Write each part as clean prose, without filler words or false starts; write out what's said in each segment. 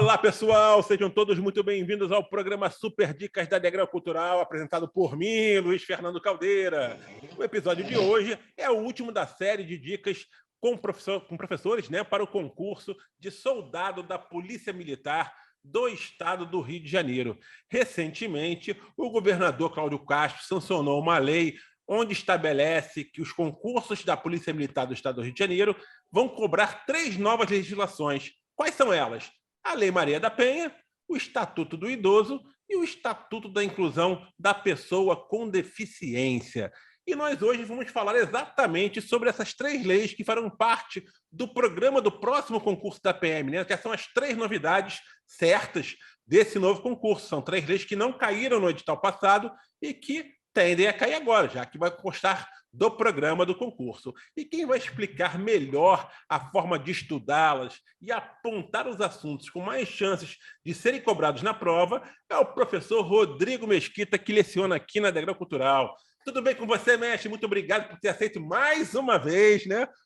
Olá, pessoal! Sejam todos muito bem-vindos ao programa Super Dicas da Degrau Cultural, apresentado por mim, Luiz Fernando Caldeira. O episódio de hoje é o último da série de dicas com professores, para o concurso de soldado da Polícia Militar do Estado do Rio de Janeiro. Recentemente, o governador Cláudio Castro sancionou uma lei onde estabelece que os concursos da Polícia Militar do Estado do Rio de Janeiro vão cobrar 3 novas legislações. Quais são elas? A Lei Maria da Penha, o Estatuto do Idoso e o Estatuto da Inclusão da Pessoa com Deficiência. E nós hoje vamos falar exatamente sobre essas 3 leis que farão parte do programa do próximo concurso da PM, que são as 3 novidades certas desse novo concurso. São 3 leis que não caíram no edital passado e que tendem a cair agora, já que vai constar do programa do concurso. E quem vai explicar melhor a forma de estudá-las e apontar os assuntos com mais chances de serem cobrados na prova é o professor Rodrigo Mesquita, que leciona aqui na Degrau Cultural. Tudo bem com você, mestre? Muito obrigado por ter aceito mais uma vez,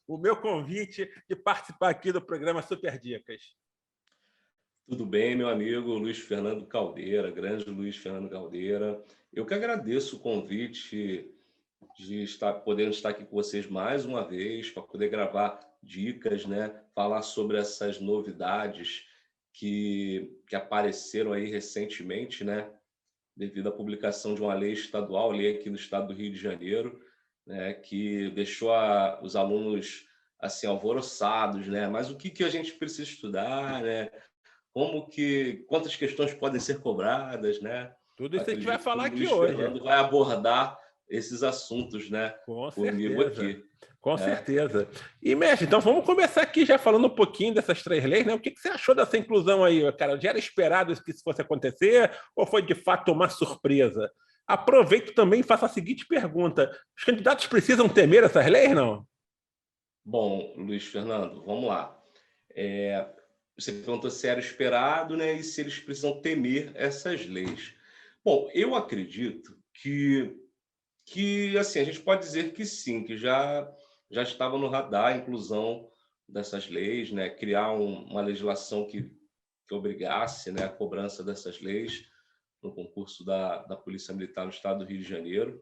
o meu convite de participar aqui do programa Super Dicas. Tudo bem, meu amigo Luiz Fernando Caldeira, grande Luiz Fernando Caldeira. Eu que agradeço o convite de podendo estar aqui com vocês mais uma vez para poder gravar dicas, falar sobre essas novidades que apareceram aí recentemente, devido à publicação de uma lei estadual, lei aqui no estado do Rio de Janeiro, que deixou os alunos assim alvoroçados, Mas o que a gente precisa estudar, quantas questões podem ser cobradas, Tudo isso a gente vai Acredito que falar o aqui Luiz hoje. Fernando vai abordar esses assuntos, Com comigo certeza. aqui. Com certeza. E, mestre, então vamos começar aqui já falando um pouquinho dessas 3 leis, O que você achou dessa inclusão aí, cara? Já era esperado que isso fosse acontecer ou foi de fato uma surpresa? Aproveito também e faço a seguinte pergunta: os candidatos precisam temer essas leis, não? Bom, Luiz Fernando, vamos lá. Você perguntou se era esperado, e se eles precisam temer essas leis. Bom, eu acredito que assim, a gente pode dizer que sim, que já estava no radar a inclusão dessas leis, criar uma legislação que obrigasse, a cobrança dessas leis no concurso da Polícia Militar no estado do Rio de Janeiro.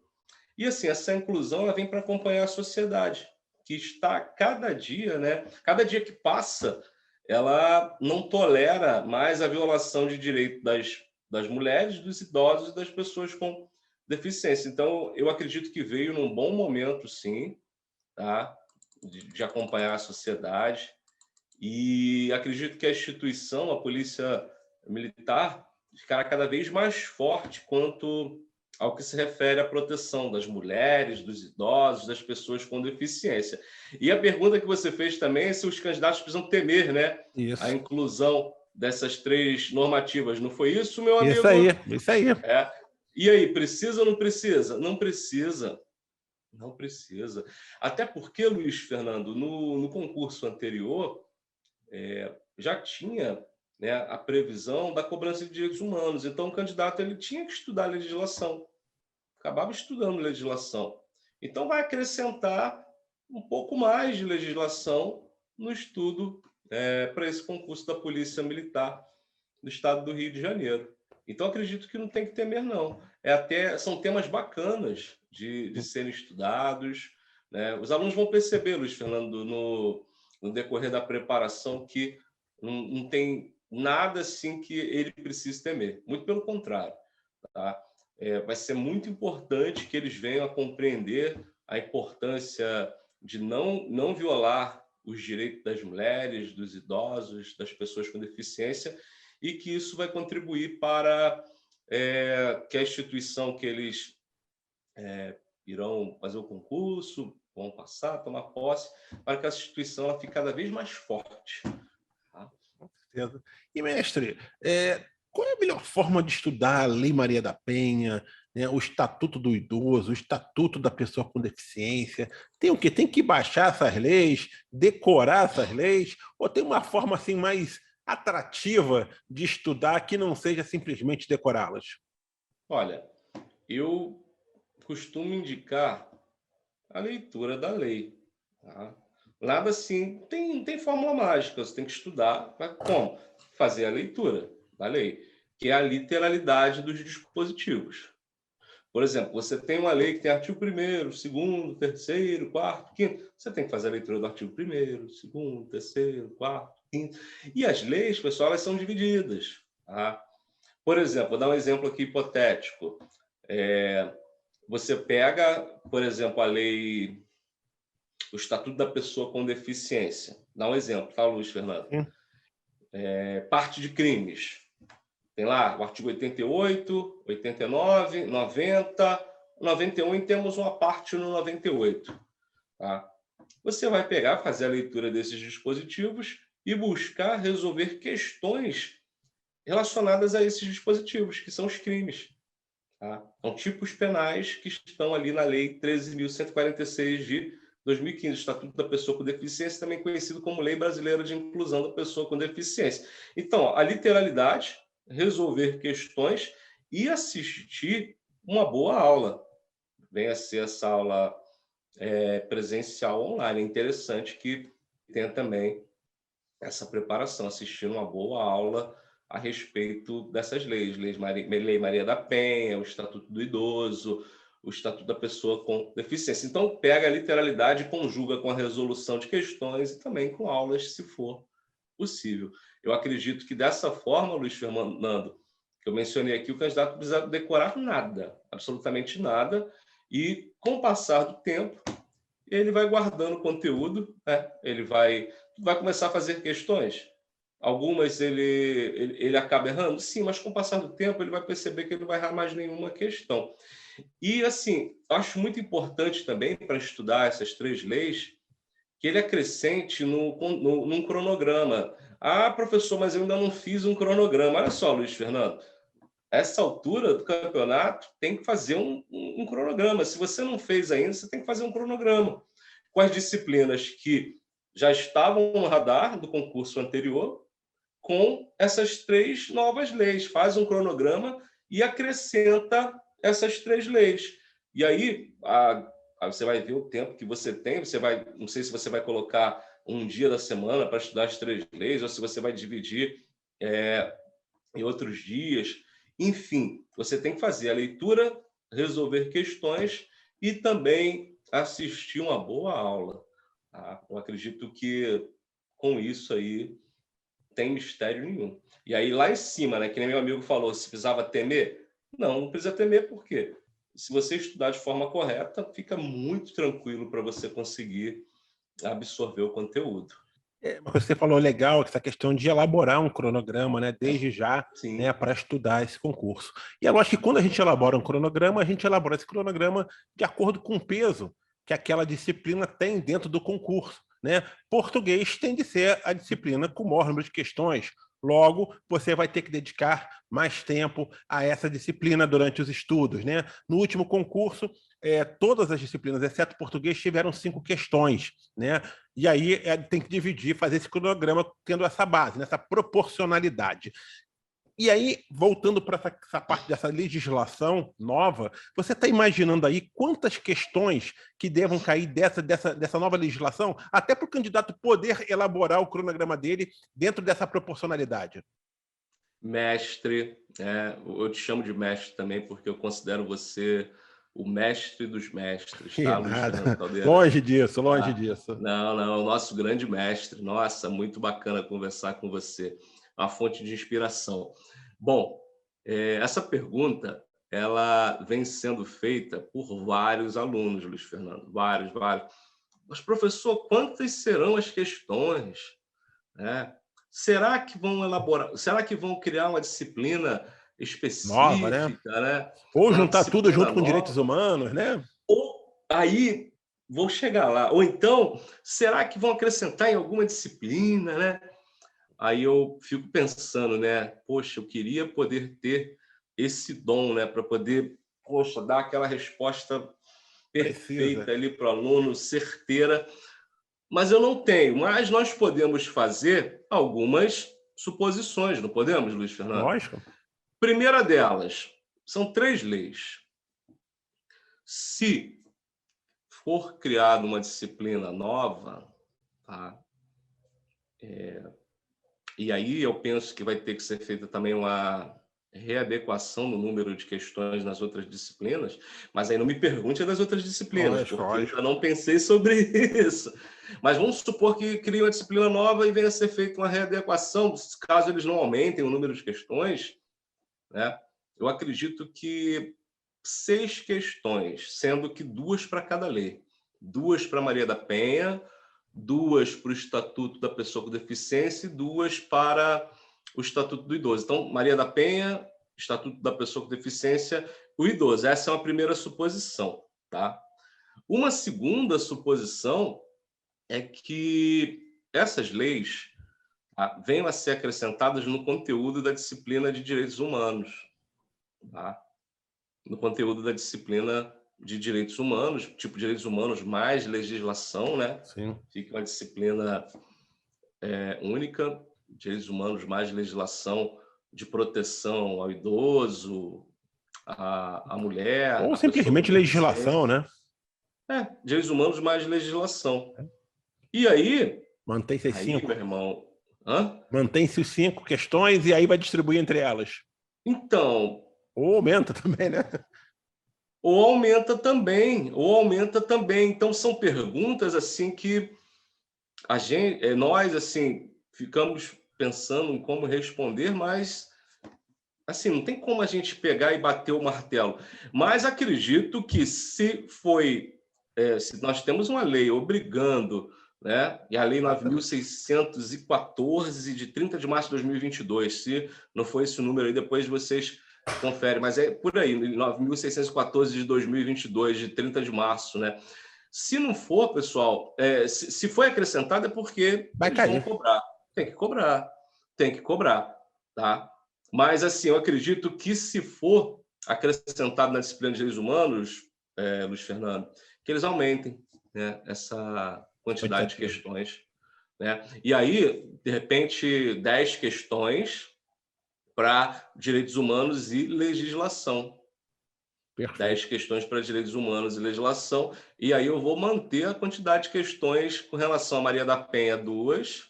E assim, essa inclusão ela vem para acompanhar a sociedade, que está cada dia que passa, ela não tolera mais a violação de direito das mulheres, dos idosos e das pessoas com deficiência. Então, eu acredito que veio num bom momento, sim, tá? de acompanhar a sociedade. E acredito que a instituição, a Polícia Militar, ficará cada vez mais forte quanto ao que se refere à proteção das mulheres, dos idosos, das pessoas com deficiência. E a pergunta que você fez também é se os candidatos precisam temer, Isso. a inclusão dessas 3 normativas. Não foi isso, meu amigo? Isso aí. E aí, precisa ou não precisa? Não precisa. Não precisa. Até porque, Luiz Fernando, no concurso anterior, já tinha a previsão da cobrança de direitos humanos. Então, o candidato ele tinha que estudar legislação. Acabava estudando legislação. Então, vai acrescentar um pouco mais de legislação no estudo para esse concurso da Polícia Militar do Estado do Rio de Janeiro. Então, acredito que não tem que temer, não. São temas bacanas de serem estudados. Os alunos vão perceber, Luiz Fernando, no decorrer da preparação, que não tem nada assim que ele precise temer. Muito pelo contrário. Tá? Vai ser muito importante que eles venham a compreender a importância de não violar os direitos das mulheres, dos idosos, das pessoas com deficiência, e que isso vai contribuir para que a instituição que eles irão fazer o concurso, vão passar, tomar posse, para que essa instituição ela fique cada vez mais forte. Tá? Com certeza. E, mestre, qual é a melhor forma de estudar a Lei Maria da Penha, o Estatuto do Idoso, o Estatuto da Pessoa com Deficiência? Tem o quê? Tem que baixar essas leis, decorar essas leis, ou tem uma forma assim mais atrativa de estudar que não seja simplesmente decorá-las? Olha, eu costumo indicar a leitura da lei. Tá? Nada assim, tem fórmula mágica, você tem que estudar. Como? Fazer a leitura da lei, que é a literalidade dos dispositivos. Por exemplo, você tem uma lei que tem artigo 1º, 2º, 3º, 4º, 5º. Você tem que fazer a leitura do artigo 1º, 2º, 3º, 4º, 5º. E as leis, pessoal, elas são divididas. Tá? Por exemplo, vou dar um exemplo aqui hipotético. Você pega, por exemplo, a lei, o Estatuto da Pessoa com Deficiência. Dá um exemplo, tá, Luiz Fernando? Parte de crimes. Tem lá o artigo 88, 89, 90, 91 e temos uma parte no 98. Tá? Você vai pegar, fazer a leitura desses dispositivos e buscar resolver questões relacionadas a esses dispositivos, que são os crimes. Tá? São tipos penais que estão ali na Lei 13.146 de 2015, Estatuto da Pessoa com Deficiência, também conhecido como Lei Brasileira de Inclusão da Pessoa com Deficiência. Então, a literalidade, resolver questões e assistir uma boa aula. Venha ser essa aula presencial online. É interessante que tenha também essa preparação, assistir uma boa aula a respeito dessas leis. Lei Maria da Penha, o Estatuto do Idoso, o Estatuto da Pessoa com Deficiência. Então, pega a literalidade e conjuga com a resolução de questões e também com aulas, se for possível. Eu acredito que dessa forma, Luiz Fernando, que eu mencionei aqui, o candidato não precisa decorar nada, absolutamente nada, e com o passar do tempo, ele vai guardando conteúdo, né? Ele vai começar a fazer questões. Algumas ele acaba errando, sim, mas com o passar do tempo ele vai perceber que ele não vai errar mais nenhuma questão. E, assim, acho muito importante também, para estudar essas 3 leis, que ele acrescente num cronograma. Ah, professor, mas eu ainda não fiz um cronograma. Olha só, Luiz Fernando, essa altura do campeonato tem que fazer um cronograma. Se você não fez ainda, você tem que fazer um cronograma com as disciplinas que já estavam no radar do concurso anterior, com essas 3 novas leis. Faz um cronograma e acrescenta essas 3 leis. E aí você vai ver o tempo que você tem. Não sei se você vai colocar um dia da semana para estudar as 3 leis, ou se você vai dividir em outros dias. Enfim, você tem que fazer a leitura, resolver questões e também assistir uma boa aula. Tá? Eu acredito que com isso aí tem mistério nenhum. E aí lá em cima, né, que nem meu amigo falou, se precisava temer, não precisa temer, por quê? Se você estudar de forma correta, fica muito tranquilo para você conseguir absorver o conteúdo. Você falou legal essa questão de elaborar um cronograma, né, desde já, né, Sim. para estudar esse concurso. E é lógico que quando a gente elabora um cronograma, a gente elabora esse cronograma de acordo com o peso que aquela disciplina tem dentro do concurso, né? Português tem de ser a disciplina com o maior número de questões. Logo, você vai ter que dedicar mais tempo a essa disciplina durante os estudos, né? No último concurso, todas as disciplinas, exceto português, tiveram 5 questões, né? E aí tem que dividir, fazer esse cronograma tendo essa base, nessa proporcionalidade. E aí, voltando para essa parte dessa legislação nova, você está imaginando aí quantas questões que devam cair dessa nova legislação, até para o candidato poder elaborar o cronograma dele dentro dessa proporcionalidade? Mestre, eu te chamo de mestre também, porque eu considero você o mestre dos mestres, Que tá, Luiz Fernando nada. Caldeira? Longe disso, longe Ah, disso. não, o nosso grande mestre. Nossa, muito bacana conversar com você. Uma fonte de inspiração. Bom, essa pergunta ela vem sendo feita por vários alunos, Luiz Fernando, vários. Mas, professor, quantas serão as questões? Será que vão elaborar? Será que vão criar uma disciplina Nova, né? específica, né? Ou Uma juntar tudo disciplina junto com direitos nova? humanos, né? Ou aí vou chegar lá. Ou então, será que vão acrescentar em alguma disciplina, né? Aí eu fico pensando, né? Poxa, eu queria poder ter esse dom, né? Para poder, poxa, dar aquela resposta Precisa. perfeita ali para o aluno, certeira. Mas eu não tenho. Mas nós podemos fazer algumas suposições, não podemos, Luiz Fernando? Lógico. Primeira delas, são 3 leis. Se for criada uma disciplina nova, Tá? E aí eu penso que vai ter que ser feita também uma readequação no número de questões nas outras disciplinas, mas aí não me pergunte das outras disciplinas, porque eu ainda não pensei sobre isso. Mas vamos supor que crie uma disciplina nova e venha a ser feita uma readequação, caso eles não aumentem o número de questões, né? Eu acredito que 6 questões, sendo que 2 para cada lei. 2 para Maria da Penha, 2 para o Estatuto da Pessoa com Deficiência e 2 para o Estatuto do Idoso. Então, Maria da Penha, Estatuto da Pessoa com Deficiência, o idoso. Essa é uma primeira suposição, tá? Uma segunda suposição é que essas leis venham a ser acrescentadas no conteúdo da disciplina de Direitos Humanos, tá? No conteúdo da disciplina de Direitos Humanos, tipo Direitos Humanos mais legislação, né? Sim. Fica uma disciplina única, Direitos Humanos mais legislação de proteção ao idoso, à mulher, Ou à pessoa com simplesmente legislação, deficiência. né? Direitos Humanos mais legislação. E aí, Mantém-se as 5. meu irmão... Mantém-se os 5 questões e aí vai distribuir entre elas. Então... Ou aumenta também, né? Ou aumenta também. Então, são perguntas assim que nós assim ficamos pensando em como responder, mas assim, não tem como a gente pegar e bater o martelo. Mas acredito que se nós temos uma lei obrigando, né? E a lei 9.614 de 30 de março de 2022, se não foi esse o número aí, depois vocês conferem, mas é por aí, 9.614 de 2022, de 30 de março, né? Se não for, pessoal, se foi acrescentado é porque vai eles cair. vão cobrar. Tem que cobrar, tá? Mas, assim, eu acredito que se for acrescentado na disciplina de Direitos Humanos, Luiz Fernando, que eles aumentem, né, essa quantidade de questões, né? E aí, de repente, 10 questões para direitos humanos e legislação. Perfeito. 10 questões para direitos humanos e legislação. E aí eu vou manter a quantidade de questões com relação a Maria da Penha, 2.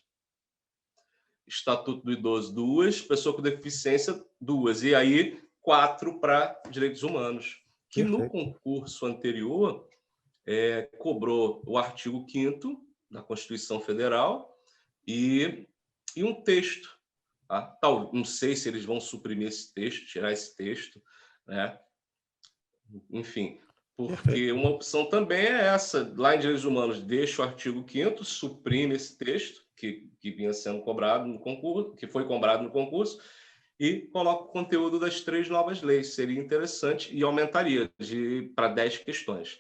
Estatuto do Idoso, 2. Pessoa com deficiência, 2. E aí, 4 para direitos humanos. Que perfeito. No concurso anterior cobrou o artigo 5º da Constituição Federal e um texto. Tá? Não sei se eles vão suprimir esse texto, tirar esse texto, né? Enfim, porque uma opção também é essa. Lá em Direitos Humanos, deixa o artigo 5º, suprime esse texto que vinha sendo cobrado no concurso, que foi cobrado no concurso, e coloca o conteúdo das 3 novas leis. Seria interessante e aumentaria para 10 questões.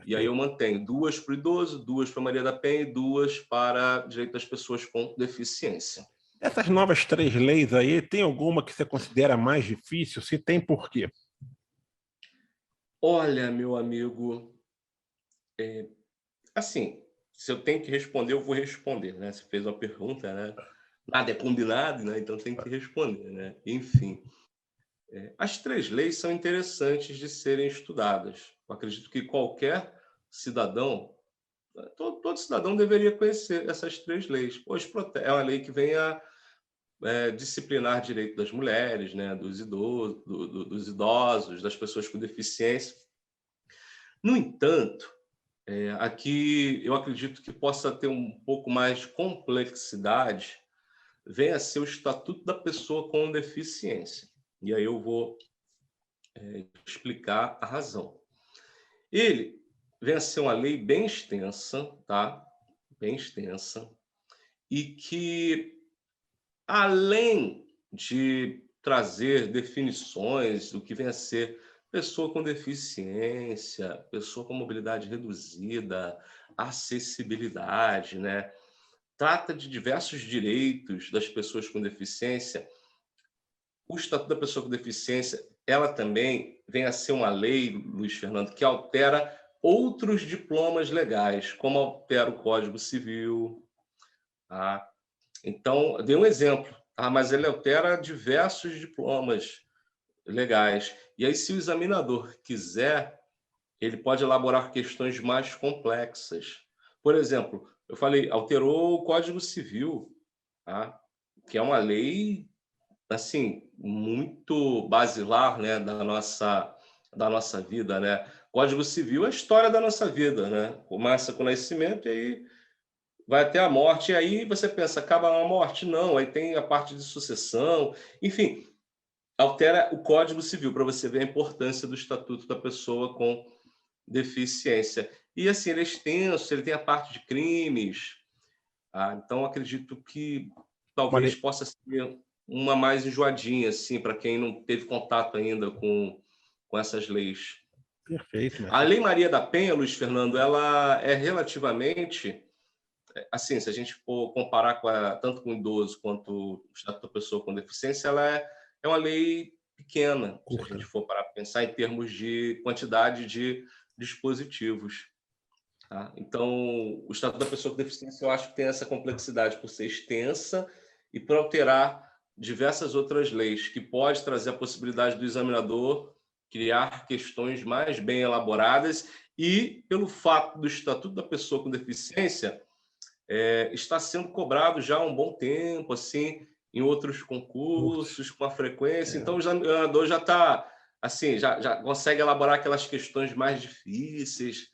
E aí eu mantenho 2 para o idoso, 2 para Maria da Penha e 2 para direito das pessoas com deficiência. Essas novas 3 leis aí, tem alguma que você considera mais difícil? Se tem, por quê? Olha, meu amigo, assim, se eu tenho que responder, eu vou responder, né? Você fez uma pergunta, né? Nada é combinado, né? Então tem que responder, né? Enfim, as 3 leis são interessantes de serem estudadas. Eu acredito que qualquer cidadão, todo cidadão deveria conhecer essas 3 leis, pois é uma lei que vem a disciplinar direito das mulheres, né? Dos idosos, dos idosos, das pessoas com deficiência. No entanto, aqui eu acredito que possa ter um pouco mais de complexidade, vem a ser o Estatuto da Pessoa com Deficiência. E aí eu vou explicar a razão. Ele vem a ser uma lei bem extensa, tá? Bem extensa, e que, além de trazer definições do que vem a ser pessoa com deficiência, pessoa com mobilidade reduzida, acessibilidade, né? Trata de diversos direitos das pessoas com deficiência. O Estatuto da Pessoa com Deficiência, ela também vem a ser uma lei, Luiz Fernando, que altera outros diplomas legais, como altera o Código Civil. Tá? Então, eu dei um exemplo, mas ele altera diversos diplomas legais. E aí, se o examinador quiser, ele pode elaborar questões mais complexas. Por exemplo, eu falei, alterou o Código Civil, tá? Que é uma lei assim muito basilar, né, da nossa vida, né? Código Civil é a história da nossa vida, né? Começa com o nascimento e aí vai até a morte. E aí você pensa, acaba a morte? Não, aí tem a parte de sucessão, enfim, altera o Código Civil para você ver a importância do Estatuto da Pessoa com Deficiência. E assim, ele é extenso, ele tem a parte de crimes, então acredito que talvez Mari- possa ser uma mais enjoadinha, assim, para quem não teve contato ainda com essas leis. Perfeito, A mestre. Lei Maria da Penha, Luiz Fernando, ela é relativamente, assim, se a gente for comparar tanto com o idoso quanto o Estatuto da Pessoa com Deficiência, ela é uma lei pequena, se a Curta. gente for parar para pensar em termos de quantidade de dispositivos. Tá? Então, o Estatuto da Pessoa com Deficiência, eu acho que tem essa complexidade por ser extensa e por alterar diversas outras leis, que pode trazer a possibilidade do examinador criar questões mais bem elaboradas e, pelo fato do Estatuto da Pessoa com Deficiência, está sendo cobrado já há um bom tempo, assim, em outros Curtos. concursos, com a frequência. Então, É. o examinador já está, assim, já consegue elaborar aquelas questões mais difíceis,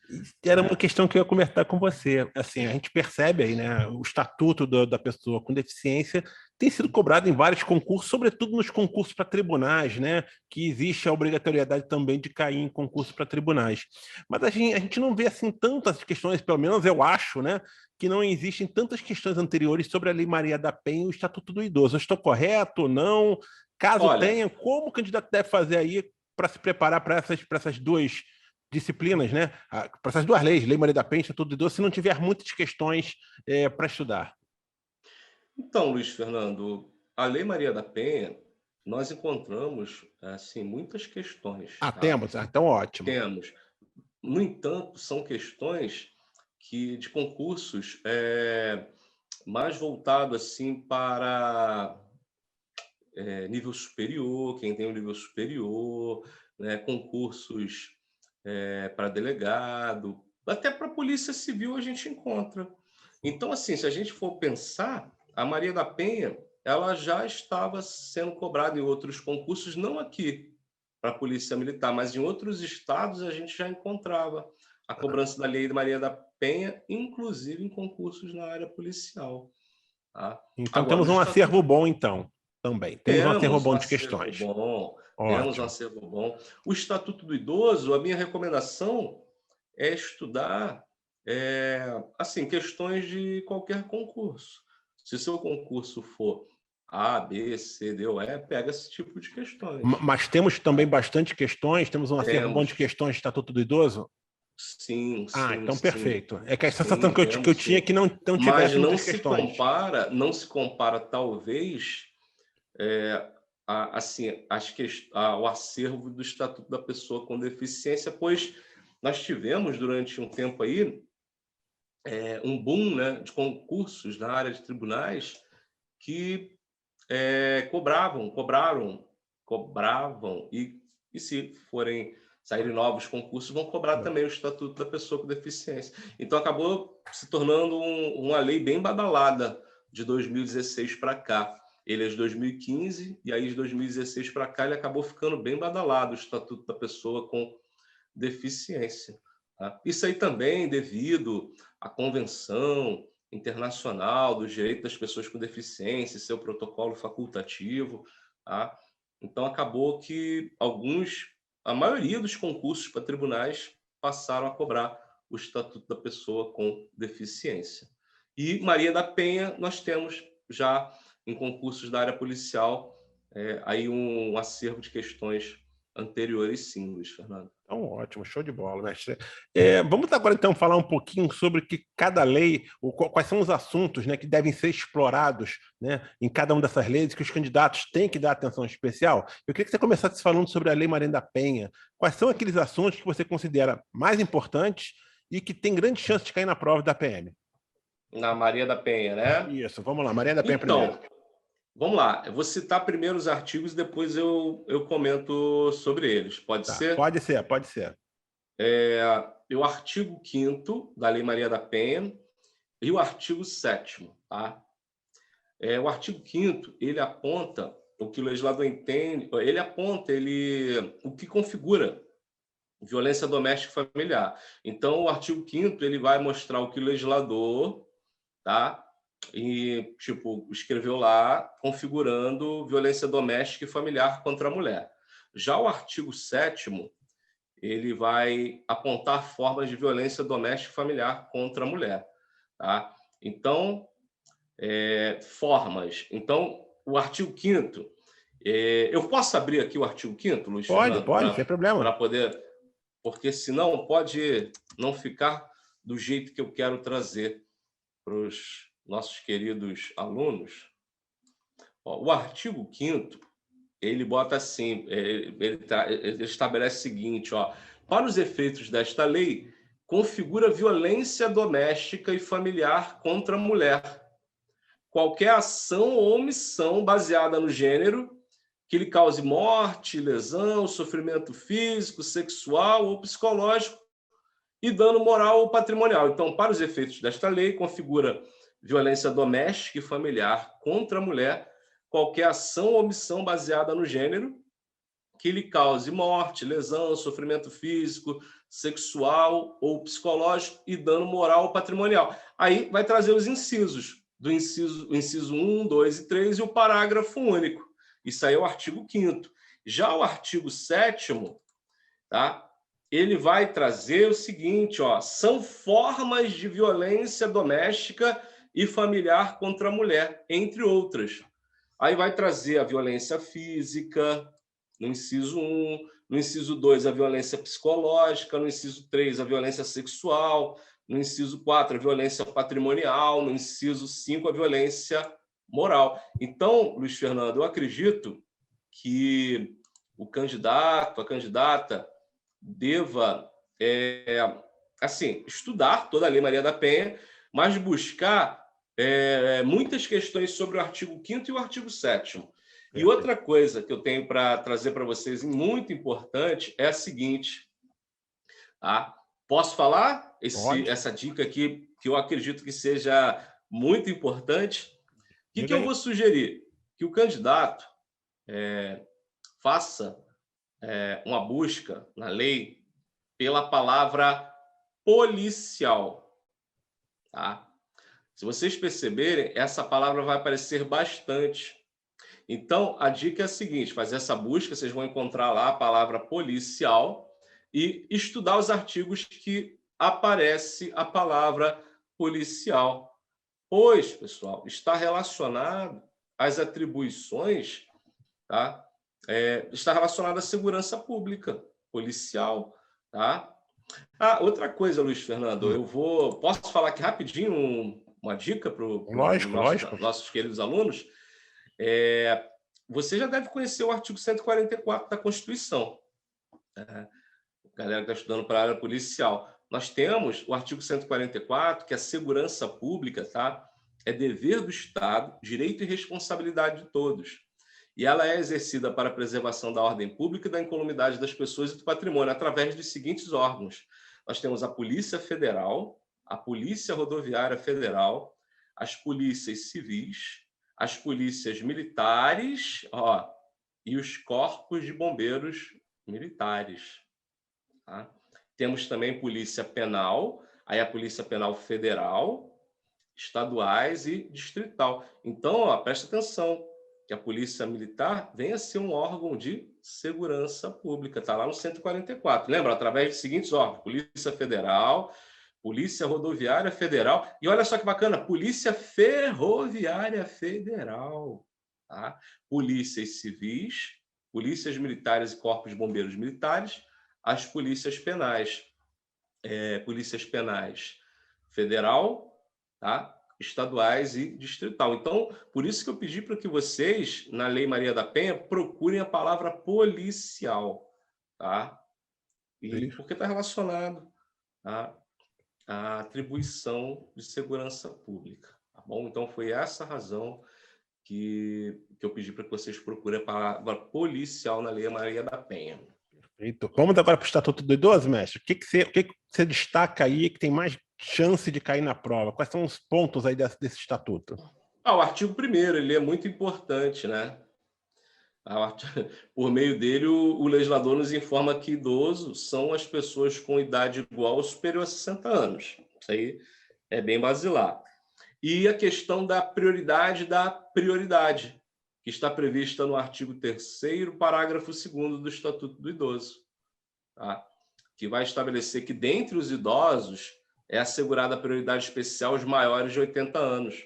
Era uma né? questão que eu ia comentar com você. Assim, a gente percebe aí, né, o estatuto da pessoa com deficiência tem sido cobrado em vários concursos, sobretudo nos concursos para tribunais, né, que existe a obrigatoriedade também de cair em concursos para tribunais. Mas a gente não vê assim tantas questões, pelo menos eu acho, né, que não existem tantas questões anteriores sobre a Lei Maria da Penha e o Estatuto do Idoso. Eu estou correto ou não? Caso Olha, tenha, como o candidato deve fazer aí para se preparar para essas duas disciplinas, né? Para essas duas leis, Lei Maria da Penha e Estatuto do Idoso, se não tiver muitas questões para estudar. então, Luiz Fernando, a Lei Maria da Penha, nós encontramos assim muitas questões, Ah, tá? temos? Ah, então ótimo. Temos. No entanto, são questões que de concursos mais voltado assim para nível superior, quem tem um nível superior, né? Concursos para delegado, até para a Polícia Civil a gente encontra. Então, assim, se a gente for pensar, a Maria da Penha, ela já estava sendo cobrada em outros concursos, não aqui para a Polícia Militar, mas em outros estados a gente já encontrava a cobrança da Lei de Maria da Penha, inclusive em concursos na área policial. Tá? Então Agora, temos o um Estatuto acervo bom, então, também. Temos um acervo temos um bom de acervo questões. bom, temos um Ótimo. acervo bom. O Estatuto do Idoso, a minha recomendação é estudar assim, questões de qualquer concurso. Se o seu concurso for A, B, C, D ou E, pega esse tipo de questões. Mas temos também Tá? bastante questões, temos um acervo bom Temos, de questões de Estatuto do Idoso? sim, Ah, sim, então sim, perfeito. É que a sensação sim, que eu temos tinha é sim. que não Mas tivesse muitas questões. não se compara talvez assim, o acervo do Estatuto da Pessoa com Deficiência, pois nós tivemos durante um tempo aí um boom, né, de concursos na área de tribunais que cobravam e se forem saírem novos concursos vão cobrar também o Estatuto da Pessoa com Deficiência. Então acabou se tornando uma lei bem badalada de 2016 para cá. Ele é de 2015 e aí de 2016 para cá ele acabou ficando bem badalado, o Estatuto da Pessoa com Deficiência. Tá? Isso aí também devido à Convenção Internacional dos Direitos das Pessoas com Deficiência, seu protocolo facultativo. Tá? Então, acabou que a maioria dos concursos para tribunais passaram a cobrar o Estatuto da Pessoa com Deficiência. E Maria da Penha, nós temos já em concursos da área policial aí um acervo de questões anteriores, sim, Luiz Fernando. Então, ótimo, show de bola, mestre. Vamos agora, então, falar um pouquinho sobre que cada lei, quais são os assuntos, né, que devem ser explorados, né, em cada uma dessas leis, que os candidatos têm que dar atenção especial. Eu queria que você começasse falando sobre a Lei Maria da Penha. Quais são aqueles assuntos que você considera mais importantes e que tem grande chance de cair na prova da PM? Na Maria da Penha, né? Isso, vamos lá, Maria da Penha primeiro. Então, vamos lá. Eu vou citar primeiro os artigos e depois eu comento sobre eles. Pode Tá, ser? pode ser, pode ser. O artigo 5º da Lei Maria da Penha, e o artigo 7º, tá? O artigo 5º, ele aponta o que o legislador entende, o que configura violência doméstica e familiar. Então, o artigo 5º, ele vai mostrar o que o legislador, tá? E, escreveu lá, configurando violência doméstica e familiar contra a mulher. Já o artigo 7º, ele vai apontar formas de violência doméstica e familiar contra a mulher, tá? Então, formas. Então, o artigo 5º, eu posso abrir aqui o artigo 5º, Luiz Fernando? Pode, sem problema. Para poder... Porque, senão, pode não ficar do jeito que eu quero trazer para os nossos queridos alunos. O artigo 5º, ele bota assim, ele estabelece o seguinte, para os efeitos desta lei, configura violência doméstica e familiar contra a mulher. Qualquer ação ou omissão baseada no gênero que lhe cause morte, lesão, sofrimento físico, sexual ou psicológico e dano moral ou patrimonial. Então, para os efeitos desta lei, configura violência doméstica e familiar contra a mulher qualquer ação ou omissão baseada no gênero que lhe cause morte, lesão, sofrimento físico, sexual ou psicológico e dano moral ou patrimonial. Aí vai trazer os incisos, o inciso 1, 2 e 3 e o parágrafo único. Isso aí é o artigo 5º. Já o artigo 7º, tá? Ele vai trazer o seguinte, são formas de violência doméstica e familiar contra a mulher, entre outras. Aí vai trazer a violência física, no inciso 1, no inciso 2, a violência psicológica, no inciso 3, a violência sexual, no inciso 4, a violência patrimonial, no inciso 5, a violência moral. Então, Luiz Fernando, eu acredito que o candidato, a candidata, deva estudar toda a Lei Maria da Penha, mas buscar muitas questões sobre o artigo 5º e o artigo 7º. E outra coisa que eu tenho para trazer para vocês, muito importante, é a seguinte. Tá? Posso falar essa dica aqui, que eu acredito que seja muito importante? O que eu vou sugerir? Que o candidato faça uma busca na lei pela palavra policial. Tá? Se vocês perceberem, essa palavra vai aparecer bastante. Então, a dica é a seguinte, fazer essa busca, vocês vão encontrar lá a palavra policial e estudar os artigos que aparece a palavra policial. Pois, pessoal, está relacionado às atribuições, tá? Está relacionado à segurança pública, policial, tá? Outra coisa, Luiz Fernando, posso falar aqui rapidinho uma dica para os nossos queridos alunos? Você já deve conhecer o artigo 144 da Constituição. Galera que está estudando para a área policial. Nós temos o artigo 144, que é a segurança pública, tá? É dever do Estado, direito e responsabilidade de todos. E ela é exercida para a preservação da ordem pública e da incolumidade das pessoas e do patrimônio, através dos seguintes órgãos. Nós temos a Polícia Federal, a Polícia Rodoviária Federal, as polícias civis, as polícias militares, e os corpos de bombeiros militares. Tá? Temos também polícia penal, aí a Polícia Penal Federal, estaduais e distrital. Então, presta atenção, que a Polícia Militar venha a ser um órgão de segurança pública, está lá no 144. Lembra? Através dos seguintes órgãos: Polícia Federal, Polícia Rodoviária Federal, e olha só que bacana, Polícia Ferroviária Federal, tá? Polícias civis, polícias militares e corpos de bombeiros militares, as polícias penais, federal, tá? Estaduais e distrital. Então, por isso que eu pedi para que vocês, na Lei Maria da Penha, procurem a palavra policial, tá? Porque está relacionado à atribuição de segurança pública, tá bom? Então, foi essa a razão que eu pedi para que vocês procurem a palavra policial na Lei Maria da Penha. Perfeito. Vamos agora para o Estatuto do Idoso, mestre. O que você destaca aí que tem mais chance de cair na prova? Quais são os pontos aí desse estatuto? O artigo 1º, ele é muito importante, né? Por meio dele, o legislador nos informa que idosos são as pessoas com idade igual ou superior a 60 anos. Isso aí é bem basilar. E a questão da prioridade, que está prevista no artigo 3º, parágrafo 2º do Estatuto do Idoso, tá? Que vai estabelecer que, dentre os idosos, é assegurada a prioridade especial aos maiores de 80 anos,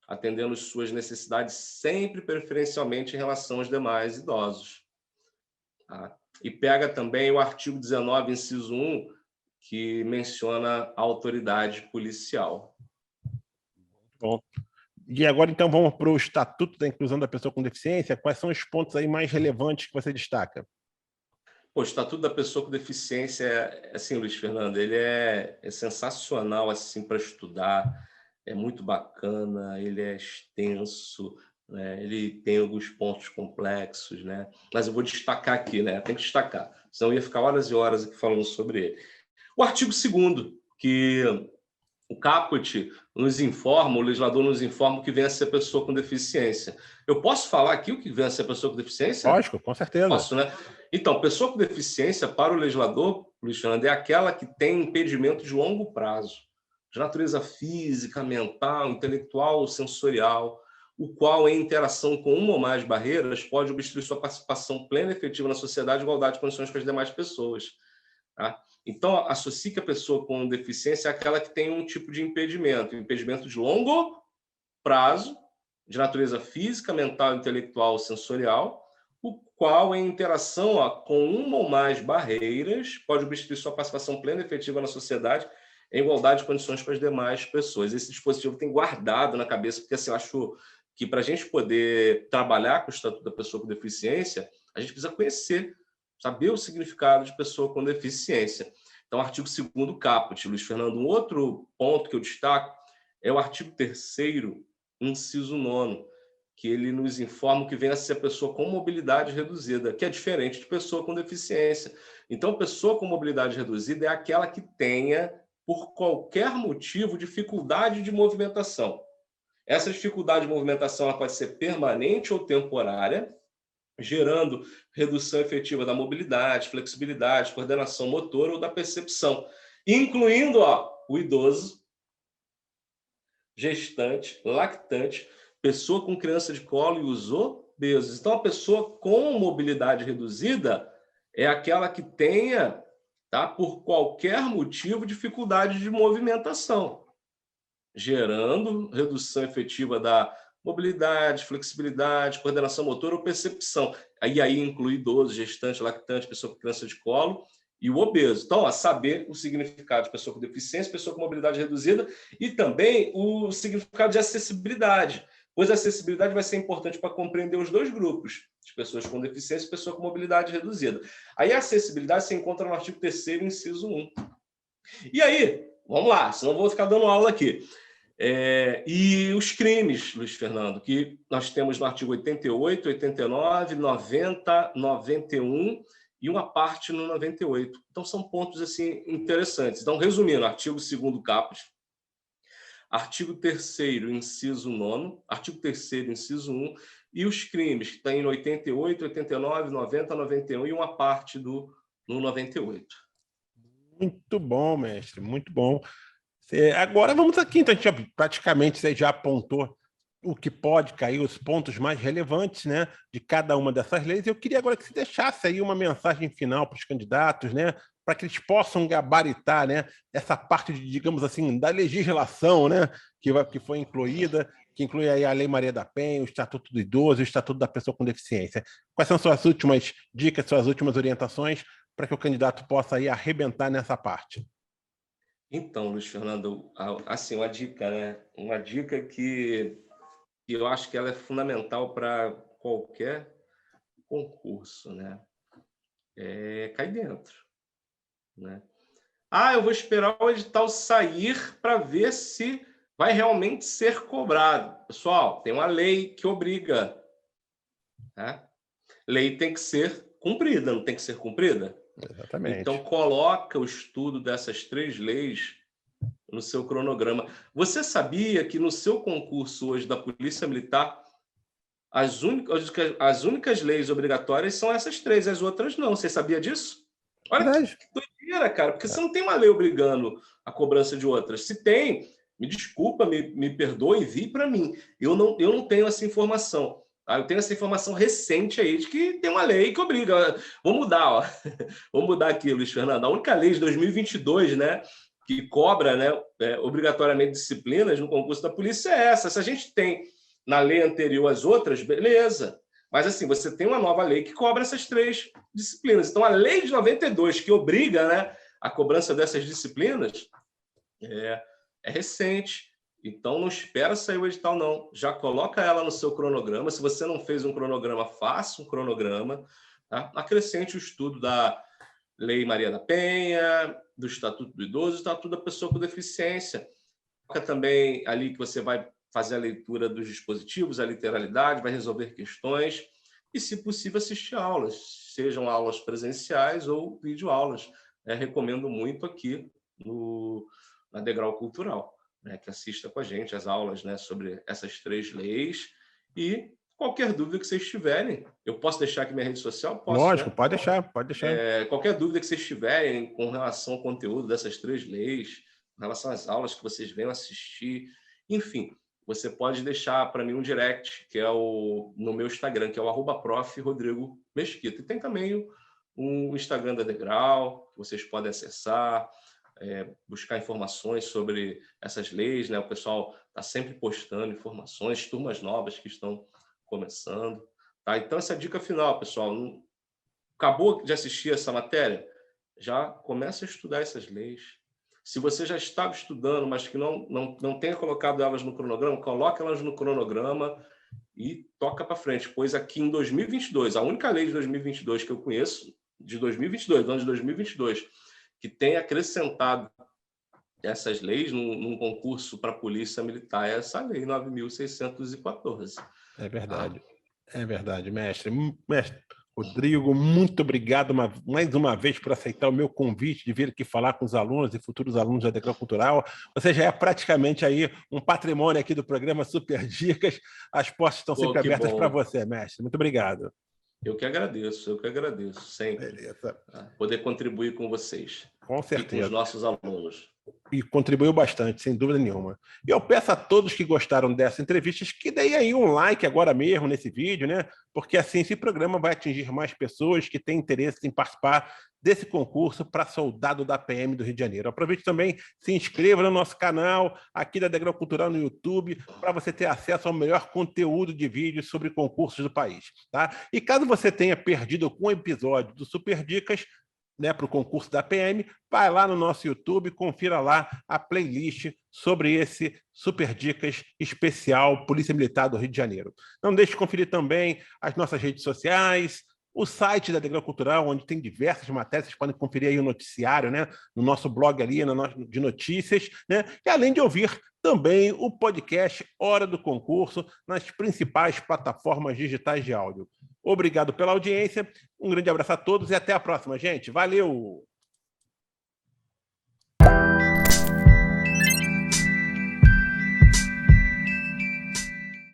atendendo suas necessidades sempre preferencialmente em relação aos demais idosos. Tá? E pega também o artigo 19, inciso 1, que menciona a autoridade policial. Bom. E agora, então, vamos para o Estatuto da Inclusão da Pessoa com Deficiência. Quais são os pontos aí mais relevantes que você destaca? O Estatuto da Pessoa com Deficiência, assim, Luiz Fernando, ele é sensacional assim, para estudar, é muito bacana, ele é extenso, né? Ele tem alguns pontos complexos, né? Mas eu vou destacar aqui, né? Tem que destacar, senão eu ia ficar horas e horas aqui falando sobre ele. O artigo 2º, que o caput nos informa, o legislador nos informa o que vem a ser pessoa com deficiência. Eu posso falar aqui o que vem a ser pessoa com deficiência? Lógico, com certeza. Posso, né? Então, pessoa com deficiência, para o legislador, Luiz Fernando, é aquela que tem impedimento de longo prazo, de natureza física, mental, intelectual ou sensorial, o qual, em interação com uma ou mais barreiras, pode obstruir sua participação plena e efetiva na sociedade, igualdade de condições com as demais pessoas. Tá? Então, associe que a pessoa com deficiência é aquela que tem um tipo de impedimento de longo prazo, de natureza física, mental, intelectual ou sensorial, o qual, em interação com uma ou mais barreiras, pode obstruir sua participação plena e efetiva na sociedade, em igualdade de condições com as demais pessoas. Esse dispositivo tem guardado na cabeça, porque assim, eu acho que para a gente poder trabalhar com o Estatuto da Pessoa com Deficiência, a gente precisa conhecer, saber o significado de pessoa com deficiência. Então, artigo 2º caput, Luiz Fernando. Um outro ponto que eu destaco é o artigo 3º, inciso 9, que ele nos informa que vem a ser a pessoa com mobilidade reduzida, que é diferente de pessoa com deficiência. Então, pessoa com mobilidade reduzida é aquela que tenha, por qualquer motivo, dificuldade de movimentação. Essa dificuldade de movimentação ela pode ser permanente ou temporária, gerando redução efetiva da mobilidade, flexibilidade, coordenação motora ou da percepção, incluindo o idoso, gestante, lactante, pessoa com criança de colo e os obesos. Então, a pessoa com mobilidade reduzida é aquela que tenha, tá, por qualquer motivo, dificuldade de movimentação, gerando redução efetiva da mobilidade, flexibilidade, coordenação motora ou percepção. Aí inclui idoso, gestante, lactante, pessoa com criança de colo e o obeso. Então, a saber o significado de pessoa com deficiência, pessoa com mobilidade reduzida e também o significado de acessibilidade, pois a acessibilidade vai ser importante para compreender os dois grupos, de pessoas com deficiência e pessoa com mobilidade reduzida. Aí a acessibilidade se encontra no artigo 3º, inciso 1. E aí, vamos lá, senão eu vou ficar dando aula aqui. E os crimes, Luiz Fernando, que nós temos no artigo 88, 89, 90, 91 e uma parte no 98. Então, são pontos assim, interessantes. Então, resumindo, artigo 2º caput, artigo 3º, inciso 9, artigo 3º, inciso 1, e os crimes que tem no 88, 89, 90, 91 e uma parte no 98. Muito bom, mestre, muito bom. Agora vamos aqui, então a gente praticamente você já apontou o que pode cair, os pontos mais relevantes, né, de cada uma dessas leis. Eu queria agora que você deixasse aí uma mensagem final para os candidatos, né, para que eles possam gabaritar, né, essa parte, digamos assim, da legislação, né, que foi incluída, que inclui aí a Lei Maria da Penha, o Estatuto do Idoso e o Estatuto da Pessoa com Deficiência. Quais são suas últimas dicas, suas últimas orientações para que o candidato possa aí arrebentar nessa parte? Então, Luiz Fernando, assim, uma dica, né? Uma dica que eu acho que ela é fundamental para qualquer concurso, né? Cai dentro, né? Eu vou esperar o edital sair para ver se vai realmente ser cobrado. Pessoal, tem uma lei que obriga, né? Lei tem que ser cumprida, não tem que ser cumprida? Exatamente. Então, coloca o estudo dessas 3 leis no seu cronograma. Você sabia que no seu concurso hoje da Polícia Militar, as únicas leis obrigatórias são essas 3, as outras não? Você sabia disso? Olha que doideira, cara, porque você não tem uma lei obrigando a cobrança de outras. Se tem, me desculpa, me perdoe, envie para mim. Eu não tenho essa informação. Tá? Eu tenho essa informação recente aí de que tem uma lei que obriga. Vamos mudar, ó. Vamos mudar aqui, Luiz Fernando. A única lei de 2022, né, que cobra, né, obrigatoriamente disciplinas no concurso da polícia é essa. Se a gente tem na lei anterior as outras, beleza. Mas, assim, você tem uma nova lei que cobra essas 3 disciplinas. Então, a lei de 92, que obriga, né, a cobrança dessas disciplinas, é recente. Então, não espera sair o edital, não. Já coloca ela no seu cronograma. Se você não fez um cronograma, faça um cronograma. Tá? Acrescente o estudo da Lei Maria da Penha, do Estatuto do Idoso, do Estatuto da Pessoa com Deficiência. Coloca também ali que você vai fazer a leitura dos dispositivos, a literalidade, vai resolver questões e, se possível, assistir aulas, sejam aulas presenciais ou videoaulas. Recomendo muito aqui na Degrau Cultural, né, que assista com a gente as aulas, né, sobre essas 3 leis. E qualquer dúvida que vocês tiverem, eu posso deixar aqui minha rede social? Posso, lógico, né? Pode deixar. Qualquer dúvida que vocês tiverem com relação ao conteúdo dessas 3 leis, com relação às aulas que vocês venham assistir, enfim, você pode deixar para mim um direct, que é no meu Instagram, que é o @prof.rodrigo.mesquita. E tem também o Instagram da Degrau, que vocês podem acessar, buscar informações sobre essas leis, né? O pessoal está sempre postando informações, turmas novas que estão começando. Tá? Então, essa dica final, pessoal. Acabou de assistir essa matéria? Já começa a estudar essas leis. Se você já estava estudando, mas que não tenha colocado elas no cronograma, coloque elas no cronograma e toca para frente. Pois aqui em 2022, a única lei de 2022 que eu conheço, de 2022, do ano de 2022, que tem acrescentado essas leis num concurso para a Polícia Militar é essa lei 9.614. É verdade. É verdade, mestre. Mestre Rodrigo, muito obrigado mais uma vez por aceitar o meu convite de vir aqui falar com os alunos e futuros alunos da Degrau Cultural. Você já é praticamente aí um patrimônio aqui do programa Super Dicas. As portas estão sempre abertas para você, mestre. Muito obrigado. Eu que agradeço sempre. Beleza. Poder contribuir com vocês. Com certeza. E com os nossos alunos. E contribuiu bastante, sem dúvida nenhuma. E eu peço a todos que gostaram dessa entrevista que deem aí um like agora mesmo nesse vídeo, né? Porque assim esse programa vai atingir mais pessoas que têm interesse em participar desse concurso para soldado da PM do Rio de Janeiro. Aproveite também, se inscreva no nosso canal aqui da Degrau Cultural no YouTube para você ter acesso ao melhor conteúdo de vídeos sobre concursos do país, tá? E caso você tenha perdido algum episódio do Super Dicas, né, para o concurso da PM, vai lá no nosso YouTube, confira lá a playlist sobre esse Super Dicas especial Polícia Militar do Rio de Janeiro. Não deixe de conferir também as nossas redes sociais, o site da Degrau Cultural, onde tem diversas matérias, vocês podem conferir aí o noticiário, né, no nosso blog ali, de notícias, né, e além de ouvir também o podcast Hora do Concurso nas principais plataformas digitais de áudio. Obrigado pela audiência, um grande abraço a todos e até a próxima, gente. Valeu!